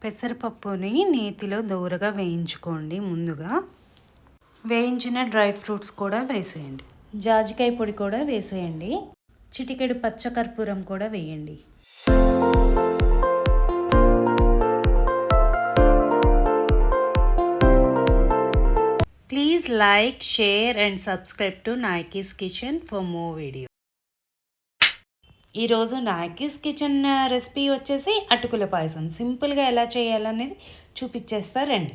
పెసరపప్పుని నేతిలో దోరగా వేయించుకోండి. ముందుగా వేయించిన డ్రై ఫ్రూట్స్ కూడా వేసేయండి. జాజికాయ పొడి కూడా వేసేయండి. చిటికెడు పచ్చకర్పూరం కూడా వేయండి. Please like, share and subscribe to Nayaki's kitchen for more video. ఈరోజు నాయకీస్ కిచెన్ రెసిపీ వచ్చేసి అటుకుల పాయసం. సింపుల్గా ఎలా చేయాలనేది చూపించేస్తారండి.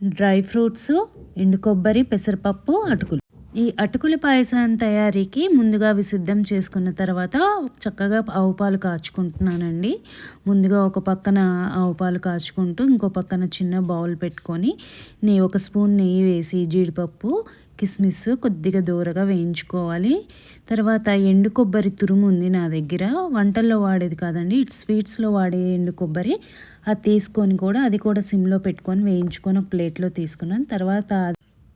డ్రై ఫ్రూట్స్, ఎండు కొబ్బరి, పెసరపప్పు, అటుకులు. ఈ అటుకుల పాయసం తయారీకి ముందుగా అవి సిద్ధం చేసుకున్న తర్వాత చక్కగా ఆవు పాలు కాచుకుంటున్నానండి. ముందుగా ఒక పక్కన ఆవు పాలు కాచుకుంటూ ఇంకో పక్కన చిన్న బౌల్ పెట్టుకొని ఒక స్పూన్ నెయ్యి వేసి జీడిపప్పు, కిస్మిస్ కొద్దిగా దూరగా వేయించుకోవాలి. తర్వాత ఎండు కొబ్బరి తురుము ఉంది నా దగ్గర, వంటల్లో వాడేది కాదండి, స్వీట్స్లో వాడే ఎండు కొబ్బరి. అది తీసుకొని కూడా అది కూడా సిమ్లో పెట్టుకొని వేయించుకొని ఒక ప్లేట్లో తీసుకున్నాను. తర్వాత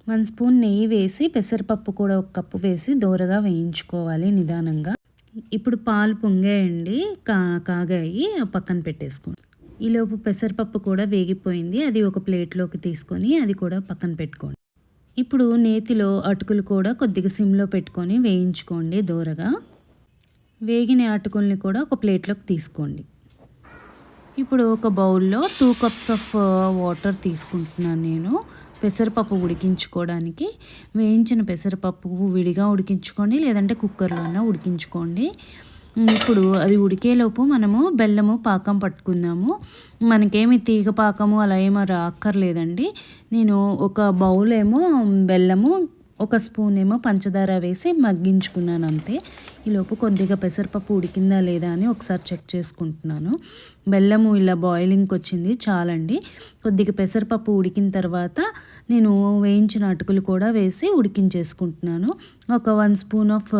1 స్పూన్ నెయ్యి వేసి పెసరపప్పు కూడా 1 కప్పు వేసి దోరగా వేయించుకోవాలి నిదానంగా. ఇప్పుడు పాలు పొంగాయండి, కాగాయి, పక్కన పెట్టేసుకోండి. ఈలోపు పెసరపప్పు కూడా వేగిపోయింది, అది ఒక ప్లేట్లోకి తీసుకొని అది కూడా పక్కన పెట్టుకోండి. ఇప్పుడు నేతిలో అటుకులు కూడా కొద్దిగా సిమ్లో పెట్టుకొని వేయించుకోండి దోరగా. వేగిన అటుకుల్ని కూడా ఒక ప్లేట్లోకి తీసుకోండి. ఇప్పుడు ఒక బౌల్లో 2 కప్స్ ఆఫ్ వాటర్ తీసుకుంటున్నాను నేను పెసరపప్పు ఉడికించుకోవడానికి. వేయించిన పెసరపప్పు విడిగా ఉడికించుకోండి, లేదంటే కుక్కర్లోనే ఉడికించుకోండి. ఇప్పుడు అది ఉడికేలోపు మనము బెల్లము పాకం పట్టుకుందాము. మనకేమి తీగ పాకము అలా ఏమో రాక్కర్లేదండి. నేను ఒక బౌల్ ఏమో బెల్లము, 1 స్పూన్ ఏమో పంచదార వేసి మగ్గించుకున్నాను అంతే. ఈలోపు కొద్దిగా పెసరపప్పు ఉడికిందా లేదా అని ఒకసారి చెక్ చేసుకుంటున్నాను. బెల్లము ఇలా బాయిలింగ్కి వచ్చింది చాలండి. కొద్దిగా పెసరపప్పు ఉడికిన తర్వాత నేను వేయించిన అటుకులు కూడా వేసి ఉడికించేసుకుంటున్నాను. ఒక 1 స్పూన్ ఆఫ్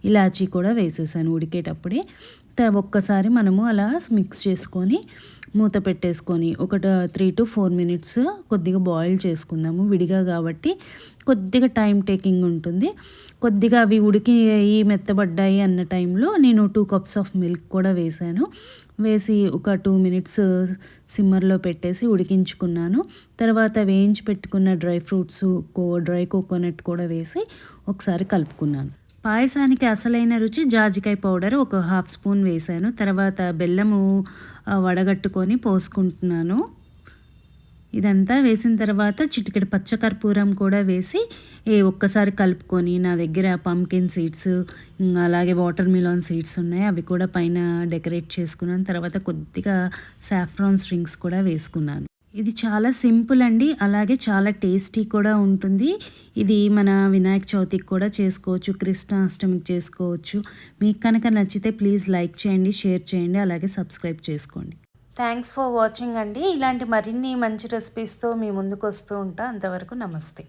ఇలాచీ కూడా వేసేసాను ఉడికేటప్పుడే. ఒక్కసారి మనము అలా మిక్స్ చేసుకొని మూత పెట్టేసుకొని ఒక 3 to 4 మినిట్స్ కొద్దిగా బాయిల్ చేసుకుందాము. విడిగా కాబట్టి కొద్దిగా టైం టేకింగ్ ఉంటుంది. కొద్దిగా అవి ఉడికి మెత్తబడ్డాయి అన్న టైంలో నేను 2 కప్స్ ఆఫ్ మిల్క్ కూడా వేసాను. వేసి ఒక 2 మినిట్స్ సిమ్మర్లో పెట్టేసి ఉడికించుకున్నాను. తర్వాత వేయించి పెట్టుకున్న డ్రై ఫ్రూట్స్, డ్రై కోకోనట్ కూడా వేసి ఒకసారి కలుపుకున్నాను. పాయసానికి అసలైన రుచి జాజికాయ పౌడర్ ఒక 1/2 స్పూన్ వేసాను. తర్వాత బెల్లము వడగట్టుకొని పోసుకుంటున్నాను. ఇదంతా వేసిన తర్వాత చిటికెడు పచ్చకర్పూరం కూడా వేసి ఒక్కసారి కలుపుకొని, నా దగ్గర పంకిన్ సీడ్స్ అలాగే వాటర్ మిలాన్ సీడ్స్ ఉన్నాయి, అవి కూడా పైన డెకరేట్ చేసుకున్నాను. తర్వాత కొద్దిగా సాఫ్రాన్ స్ట్రింగ్స్ కూడా వేసుకున్నాను. ఇది చాలా సింపుల్ అండి, అలాగే చాలా టేస్టీ కూడా ఉంటుంది. ఇది మన వినాయక చవితికి కూడా చేసుకోవచ్చు, కృష్ణాష్టమికి చేసుకోవచ్చు. మీకు కనుక నచ్చితే ప్లీజ్ లైక్ చేయండి, షేర్ చేయండి, అలాగే సబ్స్క్రైబ్ చేసుకోండి. థ్యాంక్స్ ఫర్ వాచింగ్ అండి. ఇలాంటి మరిన్ని మంచి రెసిపీస్తో మీ ముందుకు వస్తూ ఉంటా. అంతవరకు నమస్తే.